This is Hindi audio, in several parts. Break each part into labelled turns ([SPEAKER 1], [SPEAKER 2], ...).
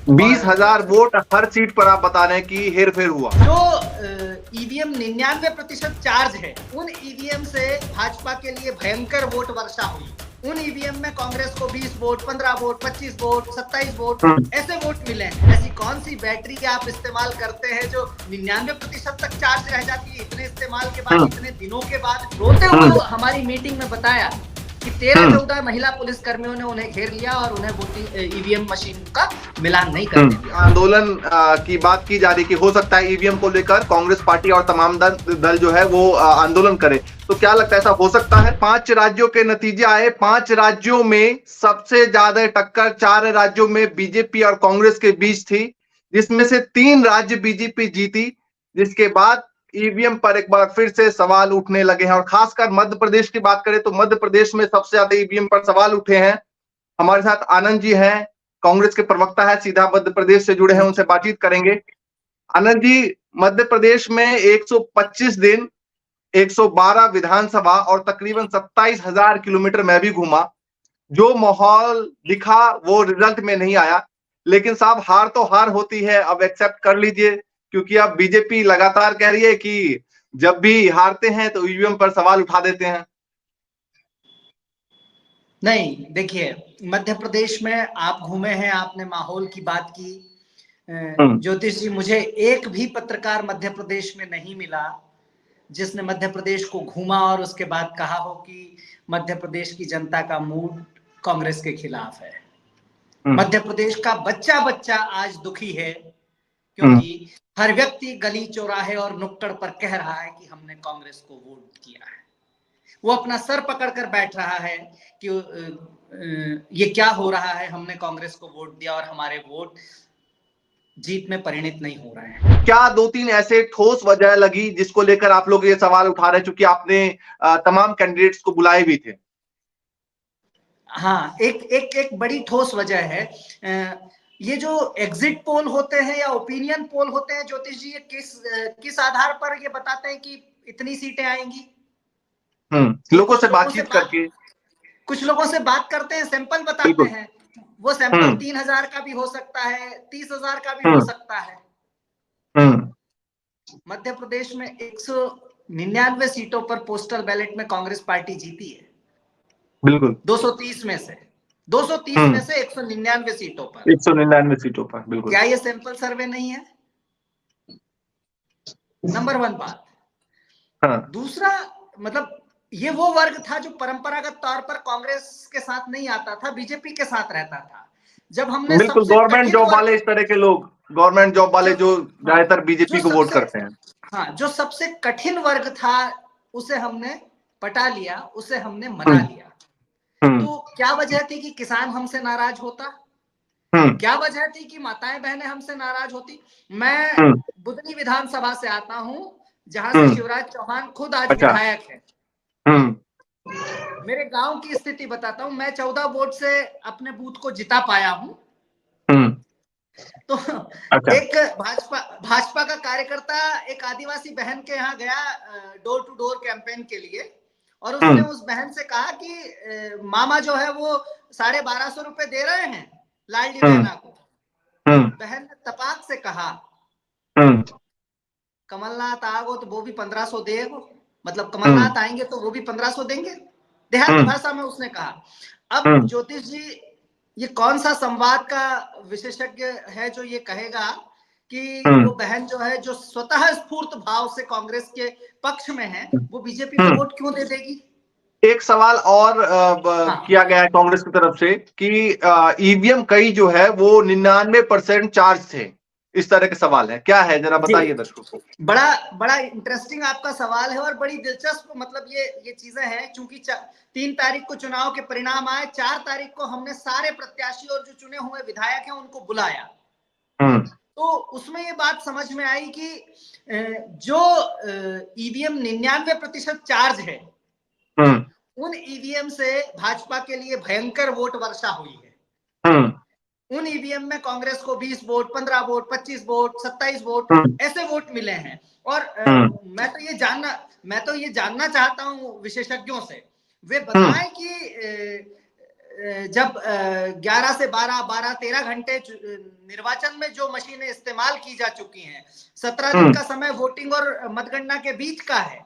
[SPEAKER 1] 20,000
[SPEAKER 2] और
[SPEAKER 1] वोट हर सीट पर आप बता रहे हैं कि हेर फेर हुआ।
[SPEAKER 2] जो ईवीएम 99% चार्ज है, उन ईवीएम से भाजपा के लिए भयंकर वोट वर्षा हुई। उन ईवीएम में कांग्रेस को 20 वोट, 15 वोट, 25 वोट, 27 वोट ऐसे वोट मिले हैं। ऐसी कौन सी बैटरी आप इस्तेमाल करते हैं जो 99% तक चार्ज रह जाती है? इतने इस्तेमाल के बाद, इतने दिनों के बाद रोते हुए हमारी मीटिंग में बताया कि 13-14 महिला पुलिस कर्मियों ने उन्हें घेर लिया और उन्हें वोटिंग ईवीएम मशीन का मिलान नहीं करने दिया।
[SPEAKER 1] आंदोलन की बात की जा रही कि हो सकता है ईवीएम को लेकर कांग्रेस पार्टी और तमाम दल जो है वो आंदोलन करे, तो क्या लगता है ऐसा हो सकता है? 5 राज्यों के नतीजे आए, 5 राज्यों में सबसे ज्यादा टक्कर 4 राज्यों में बीजेपी और कांग्रेस के बीच थी, जिसमें से 3 राज्य बीजेपी जीती, जिसके बाद ईवीएम पर एक बार फिर से सवाल उठने लगे हैं। और खासकर मध्य प्रदेश की बात करें तो मध्य प्रदेश में सबसे ज्यादा ईवीएम पर सवाल उठे हैं। हमारे साथ आनंद जी हैं, कांग्रेस के प्रवक्ता है, सीधा मध्य प्रदेश से जुड़े हैं, उनसे बातचीत करेंगे। आनंद जी, मध्य प्रदेश में 125 दिन, 112 विधानसभा और तकरीबन 27,000 किलोमीटर मैं भी घूमा। जो माहौल दिखा वो रिजल्ट में नहीं आया, लेकिन साहब हार तो हार होती है, अब एक्सेप्ट कर लीजिए, क्योंकि अब बीजेपी लगातार कह रही है कि जब भी हारते हैं तो ईवीएम पर सवाल उठा देते हैं।
[SPEAKER 2] नहीं, देखिए, मध्य प्रदेश में आप घूमे हैं, आपने माहौल की बात की। ज्योतिष जी, मुझे एक भी पत्रकार मध्य प्रदेश में नहीं मिला जिसने मध्य प्रदेश को घूमा और उसके बाद कहा हो कि मध्य प्रदेश की जनता का मूड कांग्रेस के खिलाफ है। मध्य प्रदेश का बच्चा बच्चा आज दुखी है, क्योंकि हर व्यक्ति गली चौराहे और नुक्कड़ पर कह रहा है कि हमने कांग्रेस को वोट किया है। वो अपना सर पकड़कर बैठ रहा है कि ये क्या हो रहा है, हमने कांग्रेस को वोट दिया और हमारे वोट जीत में परिणित नहीं हो रहे हैं।
[SPEAKER 1] क्या 2-3 ऐसे ठोस वजह लगी जिसको लेकर आप लोग ये सवाल उठा रहे हैं, चूंकि आपने तमाम कैंडिडेट्स को बुलाए भी थे?
[SPEAKER 2] हाँ, एक बड़ी ठोस वजह है। ये जो एग्जिट पोल होते हैं या ओपिनियन पोल होते हैं ज्योतिष जी, ये किस आधार पर ये बताते हैं कि इतनी सीटें आएंगी?
[SPEAKER 1] लोगों से बातचीत करके,
[SPEAKER 2] कुछ लोगों से बात करते हैं, सैंपल बताते हैं। वो सैंपल 3,000 का भी हो सकता है, 30,000 का भी हो सकता है। मध्य प्रदेश में 199 सीटों पर पोस्टल बैलेट में कांग्रेस पार्टी जीती है।
[SPEAKER 1] बिल्कुल
[SPEAKER 2] 230 में से 199 सीटों पर,
[SPEAKER 1] 199 सीटों पर, बिल्कुल।
[SPEAKER 2] क्या ये सैंपल सर्वे नहीं है? नंबर 1 बात। दूसरा, मतलब ये वो वर्ग था जो परंपरागत तौर पर कांग्रेस के साथ नहीं आता था, बीजेपी के साथ रहता था। जब हमने
[SPEAKER 1] बिल्कुल, गवर्नमेंट जॉब वाले, इस तरह के लोग, गवर्नमेंट जॉब वाले जो ज्यादातर बीजेपी को वोट करते हैं।
[SPEAKER 2] हाँ, जो सबसे कठिन वर्ग था उसे हमने पटा लिया, उसे हमने मना लिया। तो क्या वजह थी कि किसान हमसे नाराज होता? क्या वजह थी कि माताएं बहनें हमसे नाराज होती? मैं बुदनी विधानसभा से आता हूं, जहां से शिवराज चौहान खुद आज विधायक है। मेरे गांव की स्थिति बताता हूं, मैं 14 वोट से अपने बूथ को जिता पाया हूं। तो एक भाजपा का कार्यकर्ता एक आदिवासी बहन के यहाँ गया डोर टू डोर कैंपेन के लिए, और उसने उस बहन से कहा कि मामा जो है वो 1250 रुपए दे रहे हैं लाडली बहना को। बहन ने तपाक से कहा, कमलनाथ आगो तो वो भी 1500 देगो, मतलब कमलनाथ आएंगे तो वो भी 1500 देंगे, देहाती भाषा में उसने कहा। अब ज्योतिष जी, ये कौन सा संवाद का विशेषज्ञ है जो ये कहेगा कि वो बहन जो है, जो स्वतः स्फूर्त भाव से कांग्रेस के पक्ष में है, वो बीजेपी को वोट क्यों दे देगी?
[SPEAKER 1] एक सवाल और किया गया है कांग्रेस की तरफ से कि ईवीएम कई जो है वो 99% चार्ज थे, इस तरह के सवाल है, क्या है, जरा बताइए दर्शकों को।
[SPEAKER 2] बड़ा इंटरेस्टिंग आपका सवाल है और बड़ी दिलचस्प, मतलब ये चीजें हैं। चूंकि 3 तारीख को चुनाव के परिणाम आए, 4 तारीख को हमने सारे प्रत्याशी और जो चुने हुए विधायक हैं उनको बुलाया। तो उसमें ये बात समझ में आई कि जो ईवीएम 99% चार्ज है, उन ईवीएम से भाजपा के लिए भयंकर वोट वर्षा हुई है। उन ईवीएम में कांग्रेस को 20 वोट, 15 वोट, 25 वोट, 27 वोट ऐसे वोट मिले हैं। और मैं तो ये जानना चाहता हूं विशेषज्ञों से, वे बताएं कि जब 11 से 12, 13 घंटे निर्वाचन में जो मशीनें इस्तेमाल की जा चुकी हैं, 17 दिन का समय वोटिंग और मतगणना के बीच का है,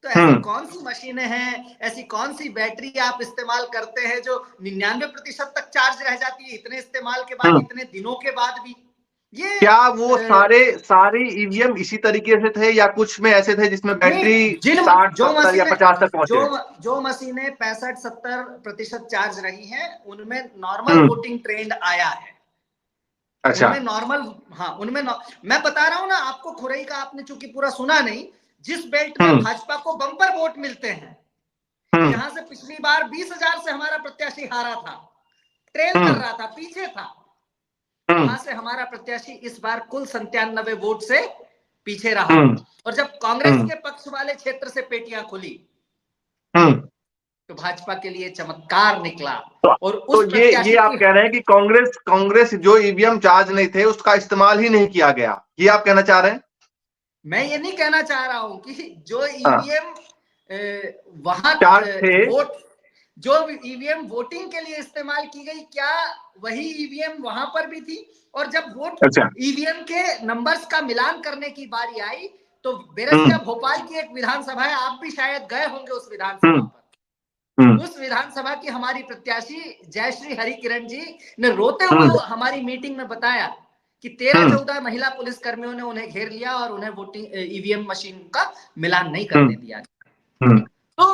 [SPEAKER 2] तो ऐसी कौन सी मशीनें हैं, ऐसी कौन सी बैटरी आप इस्तेमाल करते हैं जो 99% तक चार्ज रह जाती है इतने इस्तेमाल के बाद, इतने दिनों के बाद भी? ये
[SPEAKER 1] क्या वो सारे ईवीएम इसी तरीके से थे या कुछ में ऐसे थे जिसमें बैटरी 60, 70 या 50 तक पहुंचे?
[SPEAKER 2] जो मशीनें 65-70% चार्ज रही हैं, उनमें नॉर्मल वोटिंग ट्रेंड आया है।
[SPEAKER 1] अच्छा।
[SPEAKER 2] उनमें नॉर्मल, हाँ उनमें मैं बता रहा हूं ना आपको, खुरई का आपने चूंकि पूरा सुना नहीं, जिस बेल्ट में भाजपा को बम्पर वोट मिलते हैं, जहां से पिछली बार 20,000 से हमारा प्रत्याशी हारा था, ट्रेल कर रहा था, पीछे था, वहां से हमारा प्रत्याशी इस बार कुल 97 वोट से पीछे रहा। और जब कांग्रेस के पक्ष वाले क्षेत्र से पेटियां खुली तो भाजपा के लिए चमत्कार निकला। और उस
[SPEAKER 1] तो ये आप कह रहे हैं कि कांग्रेस जो ईवीएम चार्ज नहीं थे उसका इस्तेमाल ही नहीं किया गया, ये आप कहना चाह रहे हैं?
[SPEAKER 2] मैं ये नहीं कहना चाह रहा हूं कि जो ईवीएम वहां वोट, जो ईवीएम वोटिंग के लिए इस्तेमाल की गई, क्या वही ईवीएम वहां पर भी थी? और जब वोट ईवीएम के नंबर्स का मिलान करने की बारी आई तो बेरसिया भोपाल की एक विधानसभा है, आप भी शायद गए होंगे उस विधानसभा पर। उस विधानसभा की हमारी प्रत्याशी जयश्री हरिकिरण जी ने रोते हुए हमारी मीटिंग में बताया कि 13-14 महिला पुलिस कर्मियों ने उन्हें घेर लिया और उन्हें वोटिंग ईवीएम मशीन का मिलान नहीं करने दिया। तो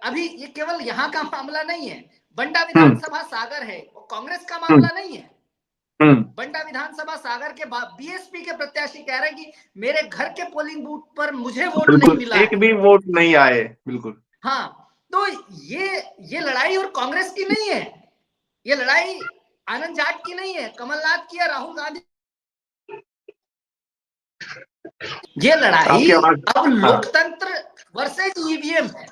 [SPEAKER 2] अभी ये केवल यहाँ का मामला नहीं है, बंडा विधानसभा सागर है, वो कांग्रेस का मामला नहीं है। बंडा विधानसभा सागर के बीएसपी के प्रत्याशी कह रहे हैं कि मेरे घर के पोलिंग बूथ पर मुझे वोट नहीं मिला,
[SPEAKER 1] एक भी वोट नहीं आए। बिल्कुल।
[SPEAKER 2] हाँ, तो ये लड़ाई और कांग्रेस की नहीं है, ये लड़ाई आनंद जाट की नहीं है, कमलनाथ की है, राहुल गांधी। ये लड़ाई अब लोकतंत्र वर्सेज ईवीएम है।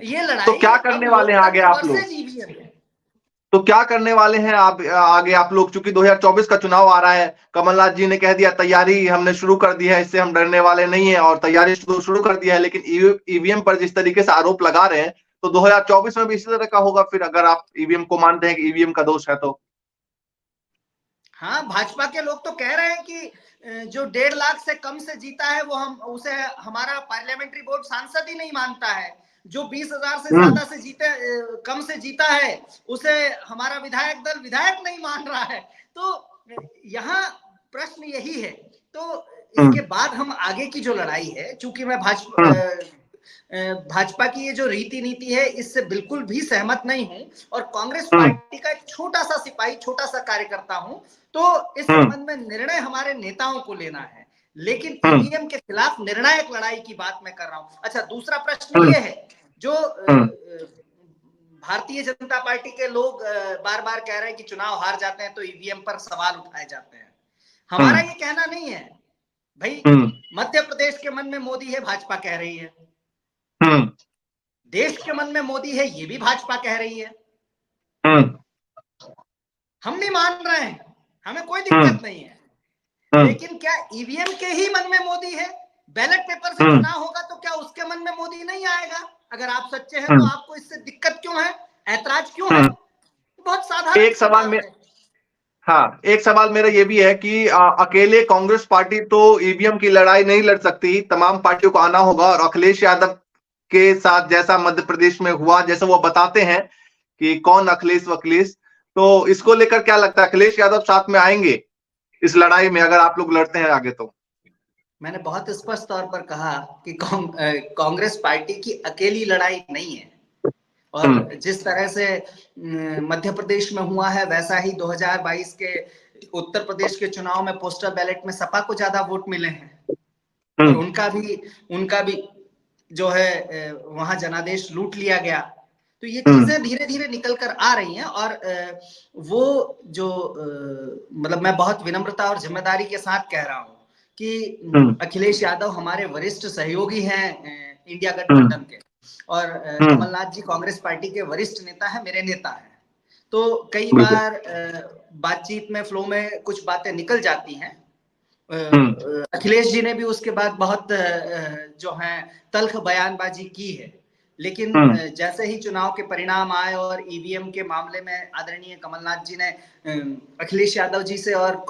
[SPEAKER 2] ये लड़ाई
[SPEAKER 1] तो क्या करने वाले हैं आगे आप लोग? तो क्या करने वाले हैं आप आगे आप लोग? चूंकि 2024 का चुनाव आ रहा है, कमलनाथ जी ने कह दिया तैयारी हमने शुरू कर दी है, इससे हम डरने वाले नहीं है, और तैयारी शुरू कर दिया है, लेकिन ईवीएम पर जिस तरीके से आरोप लगा रहे हैं तो 2024 में भी इसी तरह का होगा फिर, अगर आप ईवीएम को मानते हैं कि ईवीएम का दोष है तो?
[SPEAKER 2] हाँ, भाजपा के लोग तो कह रहे हैं कि जो 1.5 लाख से कम से जीता है वो उसे हमारा पार्लियामेंट्री बोर्ड सांसद ही नहीं मानता है, जो 20,000 से ज्यादा से कम से जीता है उसे हमारा विधायक दल विधायक नहीं मान रहा है। तो यहाँ प्रश्न यही है। तो इसके बाद हम आगे की जो लड़ाई है, चूंकि मैं भाजपा की ये जो रीति नीति है इससे बिल्कुल भी सहमत नहीं हूं, और कांग्रेस पार्टी का एक छोटा सा सिपाही, छोटा सा कार्यकर्ता हूं, तो इस संबंध में निर्णय हमारे नेताओं को लेना है, लेकिन ईवीएम के खिलाफ निर्णायक लड़ाई की बात मैं कर रहा हूं। अच्छा, दूसरा प्रश्न ये है, जो भारतीय जनता पार्टी के लोग बार बार कह रहे हैं कि चुनाव हार जाते हैं तो ईवीएम पर सवाल उठाए जाते हैं। हमारा ये कहना नहीं है भाई, मध्य प्रदेश के मन में मोदी है, भाजपा कह रही है, देश के मन में मोदी है, ये भी भाजपा कह रही है। हम नहीं मान रहे हैं, हमें कोई दिक्कत नहीं है, लेकिन क्या ईवीएम के ही मन में मोदी है? बैलेट पेपर से चुनाव होगा तो क्या उसके मन में मोदी नहीं आएगा? अगर आप सच्चे हैं तो आपको इससे दिक्कत क्यों है, ऐतराज क्यों है? बहुत साधारण
[SPEAKER 1] एक सवाल में, हाँ, एक सवाल मेरा ये भी है कि अकेले कांग्रेस पार्टी तो ईवीएम की लड़ाई नहीं लड़ सकती, तमाम पार्टियों को आना होगा, और अखिलेश यादव के साथ जैसा मध्य प्रदेश में हुआ, जैसे वो बताते हैं कि कौन अखिलेश वखिलेश, तो इसको लेकर क्या लगता है, अखिलेश यादव साथ में आएंगे इस लड़ाई में अगर आप लोग लड़ते हैं आगे? तो
[SPEAKER 2] मैंने बहुत स्पष्ट तौर पर कहा कि कांग्रेस पार्टी की अकेली लड़ाई नहीं है, और जिस तरह से मध्य प्रदेश में हुआ है वैसा ही 2022 के उत्तर प्रदेश के चुनाव में पोस्टल बैलेट में सपा को ज्यादा वोट मिले हैं, और उनका भी जो है वहां जनादेश लूट लिया गया। तो ये चीजें धीरे धीरे निकल कर आ रही हैं, और वो जो मतलब मैं बहुत विनम्रता और जिम्मेदारी के साथ कह रहा हूं कि अखिलेश यादव हमारे वरिष्ठ सहयोगी हैं इंडिया गठबंधन के, और कमलनाथ जी कांग्रेस पार्टी के वरिष्ठ नेता हैं, मेरे नेता हैं। तो कई बार बातचीत में, फ्लो में कुछ बातें निकल जाती हैं। अखिलेश जी ने भी उसके बाद बहुत जो है तल्ख बयानबाजी की है, लेकिन जैसे ही चुनाव के परिणाम आए और ईवीएम के मामले में आदरणीय कमलनाथ जी ने अखिलेश यादव जी से और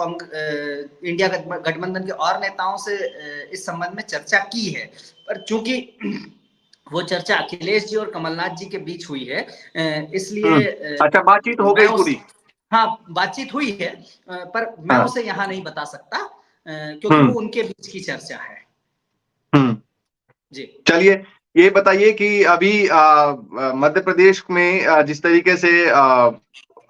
[SPEAKER 2] इंडिया गठबंधन के और नेताओं से इस संबंध में चर्चा की है, पर चूंकि वो चर्चा अखिलेश जी और कमलनाथ जी के बीच हुई है, इसलिए
[SPEAKER 1] अच्छा, बातचीत हो गई पूरी?
[SPEAKER 2] हाँ, बातचीत हुई है, पर मैं उसे यहाँ नहीं बता सकता क्योंकि वो उनके बीच की चर्चा है। जी
[SPEAKER 1] चलिए, ये बताइए कि अभी मध्य प्रदेश में जिस तरीके से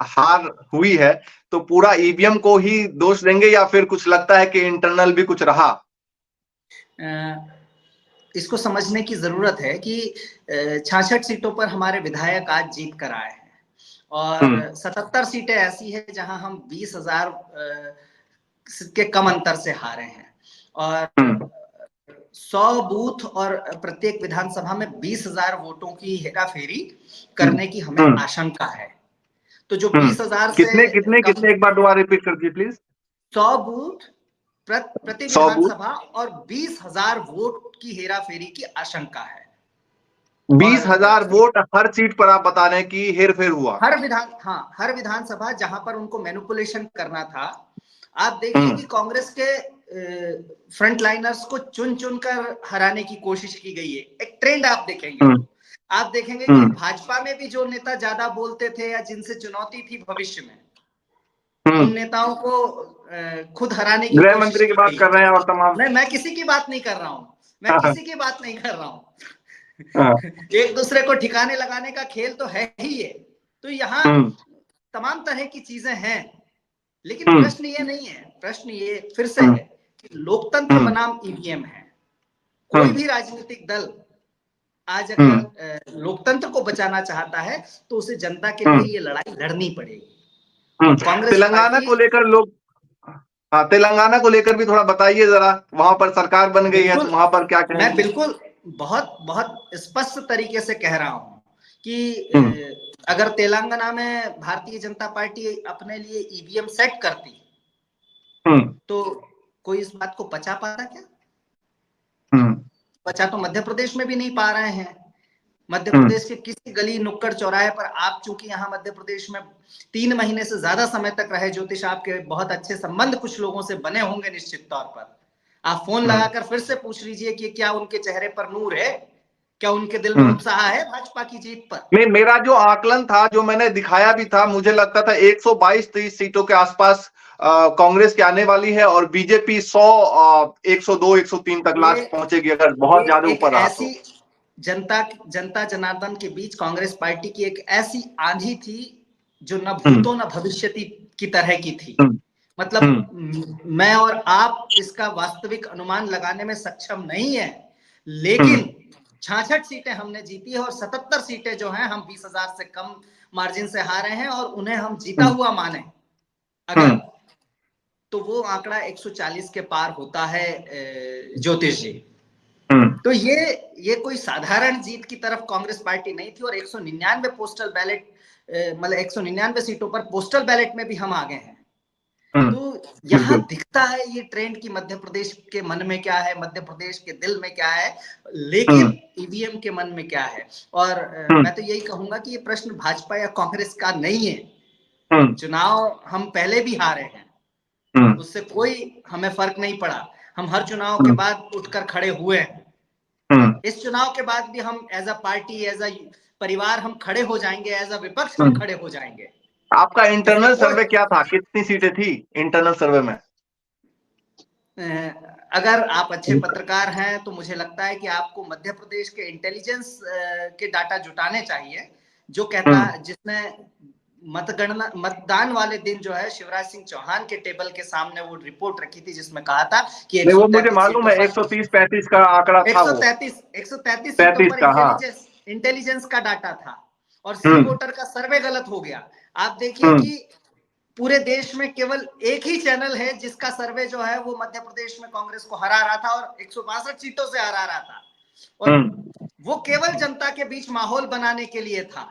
[SPEAKER 1] हार हुई है, तो पूरा ईवीएम को ही दोष देंगे या फिर कुछ लगता है कि इंटरनल भी कुछ रहा?
[SPEAKER 2] इसको समझने की जरूरत है कि 66 सीटों पर हमारे विधायक आज जीत कर आए हैं और 77 सीटें ऐसी है जहां हम 20,000 के कम अंतर से हारे हैं और 100 बूथ और प्रत्येक विधानसभा में 20,000 वोटों की हेराफेरी करने की हमें आशंका है। तो जो 20,000 से
[SPEAKER 1] कितने एक बार दोबारा रिपीट कर दीजिए प्लीज।
[SPEAKER 2] 100 बूथ प्रति विधानसभा और 20,000 वोट की हेराफेरी की आशंका है।
[SPEAKER 1] 20,000 वोट हर सीट पर आप बता रहे हैं कि हेरफेर हुआ?
[SPEAKER 2] हर विधानसभा जहां पर उनको मैनिपुलेशन करना था। आप देखिए कि कांग्रेस के फ्रंटलाइनर्स को चुन चुन कर हराने की कोशिश की गई है। एक ट्रेंड आप देखेंगे, आप देखेंगे कि भाजपा में भी जो नेता ज्यादा बोलते थे या जिनसे चुनौती थी भविष्य में, उन नेताओं को खुद हराने की
[SPEAKER 1] गृह मंत्री की बात कर रहे हैं और तमाम।
[SPEAKER 2] मैं किसी की बात नहीं कर रहा हूं, मैं किसी की बात नहीं कर रहा हूं। एक दूसरे को ठिकाने लगाने का खेल तो है ही ये। तो यहाँ तमाम तरह की चीजें हैं, लेकिन प्रश्न ये नहीं है, प्रश्न ये फिर से है कि लोकतंत्र बनाम ईवीएम है। कोई भी राजनीतिक दल आज अगर लोकतंत्र को बचाना चाहता है तो उसे जनता के लिए ये लड़ाई लड़नी पड़ेगी।
[SPEAKER 1] तेलंगाना को लेकर लोग, हाँ, तेलंगाना को लेकर भी थोड़ा बताइए जरा, वहां पर सरकार बन गई है तो वहां पर क्या कहेंगे?
[SPEAKER 2] मैं बिल्कुल बहुत स्पष्ट तरीके से कह रहा हूं कि अगर तेलंगाना में भारतीय जनता पार्टी अपने लिए ईवीएम सेट करती तो कोई इस बात को पचा पाता क्या? पचा तो मध्य प्रदेश में भी नहीं पा रहे हैं। मध्य प्रदेश के किसी गली नुक्कड़ चौराहे पर, आप चूंकि यहाँ मध्य प्रदेश में 3 महीने से ज्यादा समय तक रहे, ज्योतिष, आपके बहुत अच्छे संबंध कुछ लोगों से बने होंगे निश्चित तौर पर। आप फोन लगाकर फिर से पूछ लीजिए कि क्या उनके चेहरे पर नूर है, क्या उनके दिल में उत्साह है भाजपा की जीत पर?
[SPEAKER 1] नहीं, मेरा जो आकलन था, जो मैंने दिखाया भी था, मुझे लगता था 122-23 सीटों के आसपास कांग्रेस की आने वाली है और बीजेपी 100, 102, 103 तक लास्ट पहुंचेगी अगर बहुत ज्यादा ऊपर रहा तो।
[SPEAKER 2] जनता जनार्दन के बीच कांग्रेस पार्टी की एक ऐसी आंधी थी जो न भूतो न भविष्यति की तरह की थी। मतलब मैं और आप इसका वास्तविक अनुमान लगाने में सक्षम नहीं है, लेकिन 66 सीटें हमने जीती है और 77 सीटें जो हैं हम 20,000 से कम मार्जिन से हारे हैं और उन्हें हम जीता हुआ माने अगर, तो वो आंकड़ा 140 के पार होता है ज्योतिष जी। तो ये कोई साधारण जीत की तरफ कांग्रेस पार्टी नहीं थी और 199 पोस्टल बैलेट, मतलब 199 सीटों पर पोस्टल बैलेट में भी हम आगे हैं। तो यहाँ दिखता है ये ट्रेंड कि मध्य प्रदेश के मन में क्या है, मध्य प्रदेश के दिल में क्या है, लेकिन ईवीएम के मन में क्या है। और मैं तो यही कहूंगा कि ये प्रश्न भाजपा या कांग्रेस का नहीं है। चुनाव हम पहले भी हारे हैं, उससे कोई हमें फर्क नहीं पड़ा। हम हर चुनाव के बाद उठकर खड़े हुए हैं। इस चुनाव के बाद भी हम as a party, as a परिवार हम खड़े हो जाएंगे, एज अ विपक्ष हम खड़े हो जाएंगे।
[SPEAKER 1] आपका इंटरनल सर्वे क्या था? कितनी सीटें थी इंटरनल सर्वे में?
[SPEAKER 2] अगर आप अच्छे पत्रकार हैं तो मुझे लगता है कि आपको मध्य प्रदेश के इंटेलिजेंस के डाटा जुटाने चाहिए, जो कहता है, जिसने मतदान वाले दिन जो है शिवराज सिंह चौहान के टेबल के सामने वो रिपोर्ट रखी थी जिसमें कहा था कि
[SPEAKER 1] वो मुझे मालूम है 130-35 का आंकड़ा था,
[SPEAKER 2] 133 सीटों पर इंटेलिजेंस का डाटा था और सी वोटर का सर्वे गलत हो गया। आप देखिए कि पूरे देश में केवल एक ही चैनल है जिसका सर्वे जो है वो मध्य प्रदेश में कांग्रेस को हरा रहा था और 162 सीटों से हरा रहा था, और वो केवल जनता के बीच माहौल बनाने के लिए था।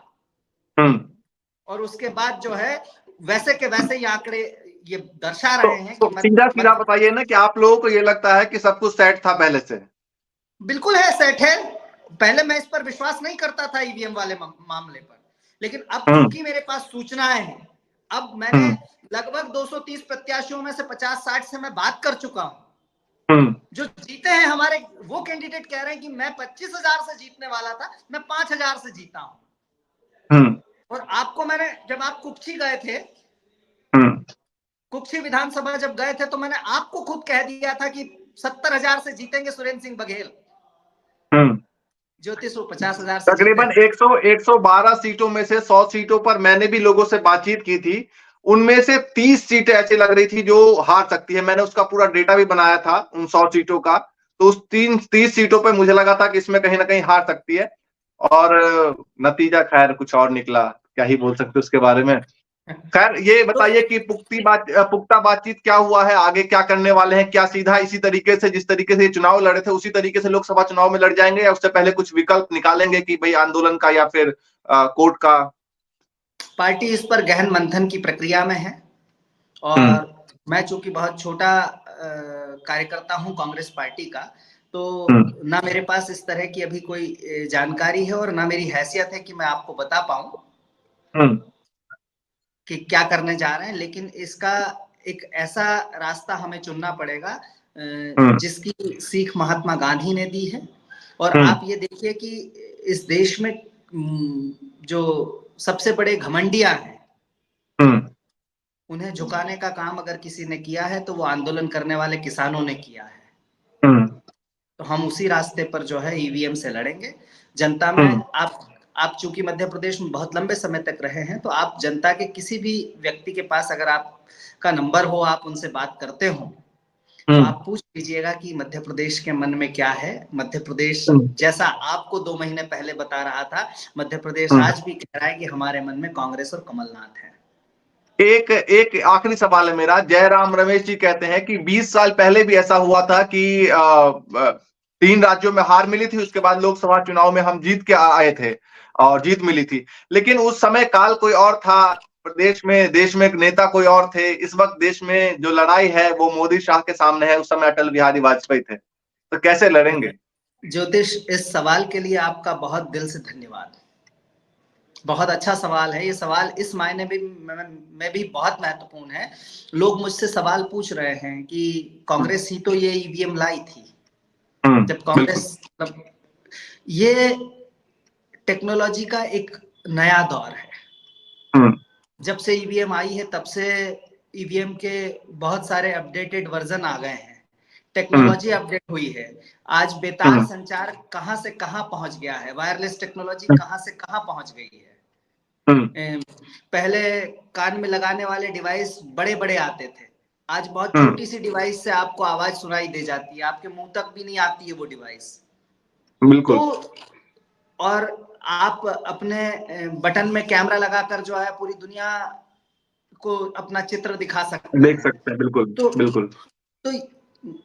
[SPEAKER 2] और उसके बाद जो है वैसे के वैसे ही आंकड़े ये दर्शा रहे हैं कि
[SPEAKER 1] सीधा बताइए ना कि आप लोगों को ये लगता है कि सब कुछ सेट था पहले से?
[SPEAKER 2] बिल्कुल है, सेट है। पहले मैं इस पर विश्वास नहीं करता था ईवीएम वाले मामले पर, लेकिन अब चूंकि मेरे पास सूचनाएं हैं, अब मैंने लगभग 230 प्रत्याशियों में से 50-60 से मैं बात कर चुका हूं। जो जीते हैं हमारे, वो कैंडिडेट कह रहे हैं कि मैं 25,000 से जीतने वाला था, मैं 5,000 से जीता हूं। और आपको मैंने, जब आप कुक्षी गए थे, कुक्षी विधानसभा जब गए थे, तो मैंने आपको खुद कह दिया था कि 70,000 से जीतेंगे सुरेंद्र सिंह बघेल। ज्योतिष 50,000 से
[SPEAKER 1] तकरीबन 112 सीटों में से 100 सीटों पर मैंने भी लोगों से बातचीत की थी, उनमें से 30 सीटें ऐसी लग रही थी जो हार सकती है। मैंने उसका पूरा डेटा भी बनाया था उन 100 सीटों का। तो उस 30 सीटों पर मुझे लगा था कि इसमें कहीं ना कहीं हार सकती है, और नतीजा खैर कुछ और निकला। क्या ही बोल सकते उसके बारे में। खैर ये बताइए कि पुख्ता बातचीत क्या हुआ है, आगे क्या करने वाले हैं? क्या सीधा इसी तरीके से, जिस तरीके से चुनाव लड़े थे, उसी तरीके से लोकसभा चुनाव में लड़ जाएंगे, या उससे पहले कुछ विकल्प निकालेंगे कि भाई आंदोलन का या फिर कोर्ट का?
[SPEAKER 2] पार्टी इस पर गहन मंथन की प्रक्रिया में है, और मैं चूंकि बहुत छोटा कार्यकर्ता हूं कांग्रेस पार्टी का, तो ना मेरे पास इस तरह की अभी कोई जानकारी है और ना मेरी हैसियत है कि मैं आपको बता पाऊं कि क्या करने जा रहे हैं। लेकिन इसका एक ऐसा रास्ता हमें चुनना पड़ेगा जिसकी सीख महात्मा गांधी ने दी है। और आप ये देखिए कि इस देश में जो सबसे बड़े घमंडिया हैं, उन्हें झुकाने का काम अगर किसी ने किया है तो वो आंदोलन करने वाले किसानों ने किया है। तो हम उसी रास्ते पर जो है ईवीएम से लड़ेंगे। जनता में आप चूंकि मध्य प्रदेश में बहुत लंबे समय तक रहे हैं, तो आप जनता के किसी भी व्यक्ति के पास अगर आपका नंबर हो, आप उनसे बात करते हो, तो आप पूछ लीजिएगा कि मध्य प्रदेश के मन में क्या है। मध्य प्रदेश जैसा आपको 2 महीने पहले बता रहा था, मध्य प्रदेश आज भी कह रहा है कि हमारे मन में कांग्रेस और कमलनाथ है।
[SPEAKER 1] एक आखिरी सवाल है मेरा। जयराम रमेश जी कहते हैं कि 20 साल पहले भी ऐसा हुआ था कि 3 राज्यों में हार मिली थी, उसके बाद लोकसभा चुनाव में हम जीत के आए थे और जीत मिली थी, लेकिन उस समय काल कोई और था, देश में एक नेता कोई और थे। इस वक्त देश में जो लड़ाई है वो मोदी शाह के सामने है, उस समय अटल बिहारी वाजपेयी थे, तो कैसे लड़ेंगे?
[SPEAKER 2] ज्योतिष, इस सवाल के लिए आपका बहुत दिल से धन्यवाद। बहुत अच्छा सवाल है ये। सवाल इस मायने में भी बहुत महत्वपूर्ण है। लोग मुझसे सवाल पूछ रहे हैं कि कांग्रेस ही तो ये ईवीएम लाई थी, जब कांग्रेस, ये टेक्नोलॉजी का एक नया दौर है। जब से ईवीएम आई है तब से ईवीएम के बहुत सारे अपडेटेड वर्जन आ गए हैं, टेक्नोलॉजी अपडेट हुई है। आज बेतार संचार कहां से कहां पहुंच गया है, वायरलेस टेक्नोलॉजी कहां से कहां पहुंच गई है। पहले कान में लगाने वाले डिवाइस बड़े बड़े आते थे, आज बहुत छोटी सी डिवाइस से आपको आवाज सुनाई दे जाती है, आपके मुंह तक भी नहीं आती है वो डिवाइस।
[SPEAKER 1] बिल्कुल।
[SPEAKER 2] तो और आप अपने बटन में कैमरा लगाकर जो है पूरी दुनिया को अपना चित्र दिखा सकते हैं,
[SPEAKER 1] देख सकते हैं। बिल्कुल बिल्कुल।
[SPEAKER 2] तो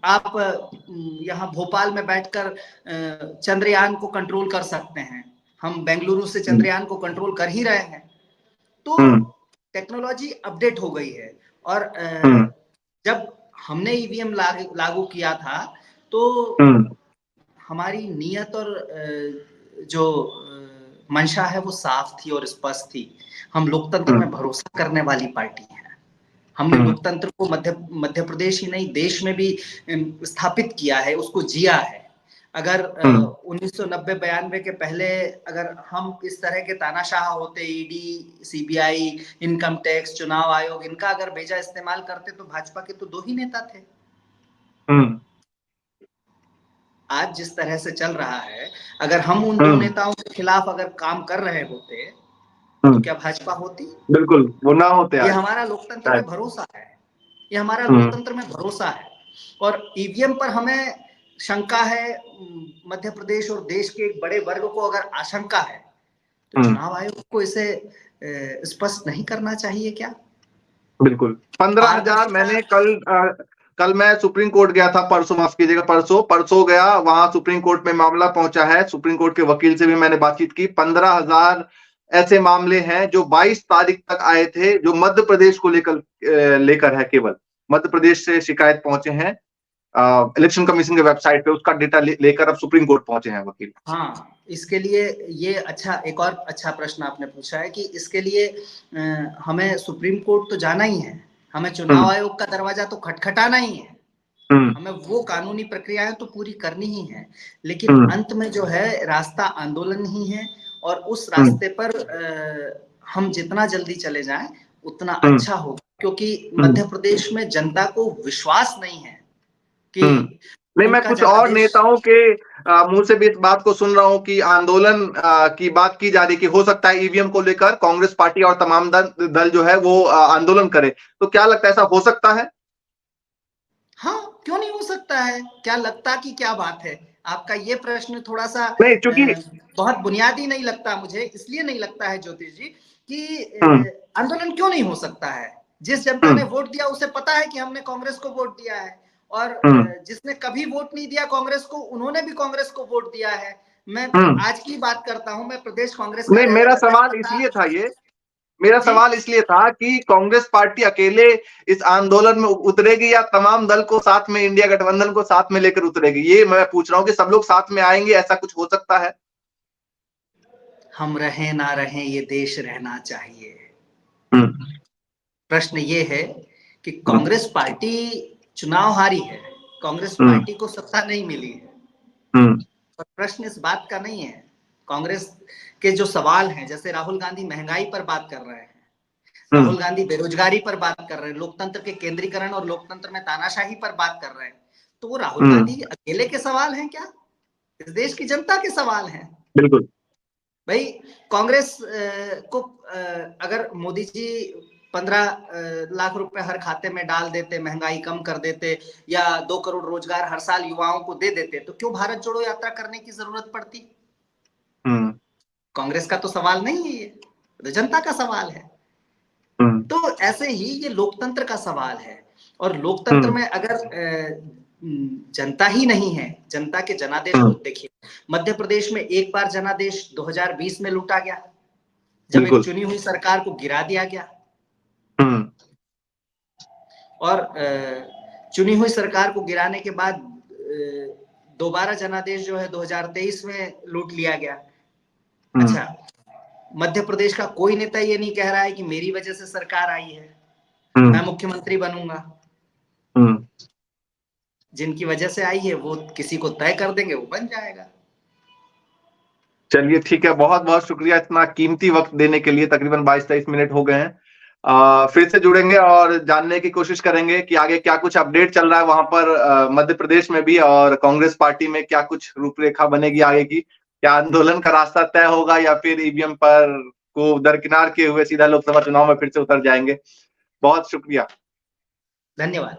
[SPEAKER 2] आप यहाँ भोपाल में बैठकर चंद्रयान को कंट्रोल कर सकते हैं। हम बेंगलुरु से चंद्रयान को कंट्रोल कर ही रहे हैं। तो टेक्नोलॉजी अपडेट हो गई है। और जब हमने ईवीएम लागू किया था तो हमारी नीयत और जो मंशा है वो साफ थी और स्पष्ट थी। हम लोकतंत्र में भरोसा करने वाली पार्टी है। हमने लोकतंत्र को मध्य प्रदेश ही नहीं, देश में भी स्थापित किया है, उसको जिया है। अगर 1990-92 के पहले अगर हम इस तरह के तानाशाह होते, ईडी, सीबीआई, इनकम टैक्स, चुनाव आयोग, इनका अगर बेजा इस्तेमाल करते तो भाजपा के तो 2 ही नेता थे। आज जिस तरह से चल रहा है, अगर हम उन 2 नेताओं के खिलाफ अगर काम कर रहे होते तो क्या भाजपा होती? बिल्कुल, वो ना होते। ये हमारा लोकतंत्र में भरोसा है, ये हमारा लोकतंत्र में भरोसा है। और ईवीएम पर हमें शंका है, मध्य प्रदेश और देश के एक बड़े वर्ग को अगर आशंका है, तो चुनाव आयोग को इसे स्पष्ट नहीं करना चाहिए क्या? बिल्कुल।
[SPEAKER 1] 15,000 मैंने कल मैं सुप्रीम कोर्ट गया था, परसों, माफ कीजिएगा, परसों गया, वहां सुप्रीम कोर्ट में मामला पहुंचा है। सुप्रीम कोर्ट के वकील से भी मैंने बातचीत की। 15,000 ऐसे मामले हैं जो 22 तारीख तक आए थे, जो मध्य प्रदेश को लेकर है, केवल मध्य प्रदेश से शिकायत पहुंचे हैं। इलेक्शन कमीशन के वेबसाइट पे उसका डेटा लेकर अब सुप्रीम कोर्ट पहुंचे हैं वकील।
[SPEAKER 2] हाँ, इसके लिए ये एक और अच्छा प्रश्न आपने पूछा है कि इसके लिए हमें सुप्रीम कोर्ट तो जाना ही है, हमें चुनाव आयोग का दरवाजा तो खटखटाना ही है, हमें वो कानूनी प्रक्रियाएं तो पूरी करनी ही है, लेकिन अंत में जो है रास्ता आंदोलन ही है, और उस रास्ते पर हम जितना जल्दी चले जाएं उतना अच्छा होगा, क्योंकि मध्य प्रदेश में जनता को विश्वास नहीं है कि
[SPEAKER 1] नहीं, मैं कुछ और नेताओं के मुंह से भी इस बात को सुन रहा हूं कि आंदोलन की बात की जा रही कि हो सकता है ईवीएम को लेकर कांग्रेस पार्टी और तमाम दल जो है वो आंदोलन करे, तो क्या लगता है ऐसा हो सकता है?
[SPEAKER 2] हाँ, क्यों नहीं हो सकता है, क्या लगता की क्या बात है? आपका ये प्रश्न थोड़ा सा
[SPEAKER 1] नहीं, चूंकि
[SPEAKER 2] बहुत बुनियादी नहीं लगता मुझे, इसलिए नहीं लगता है ज्योतिष जी कि आंदोलन क्यों नहीं हो सकता है। जिस जनता ने वोट दिया उसे पता है कि हमने कांग्रेस को वोट दिया है, और जिसने कभी वोट नहीं दिया कांग्रेस को, उन्होंने भी कांग्रेस को वोट दिया है। मैं आज की बात करता हूं, मैं प्रदेश कांग्रेस
[SPEAKER 1] नहीं, मेरा सवाल इसलिए था मेरा सवाल इसलिए था कि कांग्रेस पार्टी अकेले इस आंदोलन में उतरेगी या तमाम दल को साथ में, इंडिया गठबंधन को साथ में लेकर उतरेगी, ये मैं पूछ रहा हूँ कि सब लोग साथ में आएंगे, ऐसा कुछ हो सकता है?
[SPEAKER 2] हम रहें ना रहें, ये देश रहना चाहिए। प्रश्न ये है कि कांग्रेस पार्टी चुनाव हारी है, कांग्रेस पार्टी को सत्ता नहीं मिली है, पर प्रश्न इस बात का नहीं है। कांग्रेस के जो सवाल हैं, जैसे राहुल गांधी महंगाई पर बात कर रहे हैं, राहुल गांधी बेरोजगारी पर बात कर रहे हैं, लोकतंत्र के केंद्रीकरण और लोकतंत्र में तानाशाही पर बात कर रहे हैं, तो वो राहुल गांधी अकेले के सवाल हैं क्या? इस देश की जनता के सवाल हैं।
[SPEAKER 1] बिल्कुल
[SPEAKER 2] भाई, कांग्रेस को अगर मोदी जी 15 लाख रुपए हर खाते में डाल देते, महंगाई कम कर देते, या 2 करोड़ रोजगार हर साल युवाओं को दे देते, तो क्यों भारत जोड़ो यात्रा करने की जरूरत पड़ती? कांग्रेस का तो सवाल नहीं है, ये तो जनता का सवाल है। तो ऐसे ही ये लोकतंत्र का सवाल है, और लोकतंत्र में अगर जनता ही नहीं है, जनता के जनादेश को देखिए, मध्य प्रदेश में एक बार जनादेश 2020 में लूटा गया, जब एक चुनी हुई सरकार को गिरा दिया गया, और चुनी हुई सरकार को गिराने के बाद दोबारा जनादेश जो है 2023 में लूट लिया गया। अच्छा, मध्य प्रदेश का कोई नेता ये नहीं कह रहा है कि मेरी वजह से सरकार आई है, मैं मुख्यमंत्री बनूंगा। जिनकी वजह से आई है वो किसी को तय कर देंगे, वो बन जाएगा।
[SPEAKER 1] चलिए ठीक है, बहुत बहुत शुक्रिया इतना कीमती वक्त देने के लिए। तकरीबन 22-23 मिनट हो गए हैं। फिर से जुड़ेंगे और जानने की कोशिश करेंगे कि आगे क्या कुछ अपडेट चल रहा है वहां पर मध्य प्रदेश में भी, और कांग्रेस पार्टी में क्या कुछ रूपरेखा बनेगी आगे की। क्या आंदोलन का रास्ता तय होगा या फिर ईवीएम पर को दरकिनार किए हुए सीधा लोकसभा चुनाव में फिर से उतर जाएंगे। बहुत शुक्रिया,
[SPEAKER 2] धन्यवाद।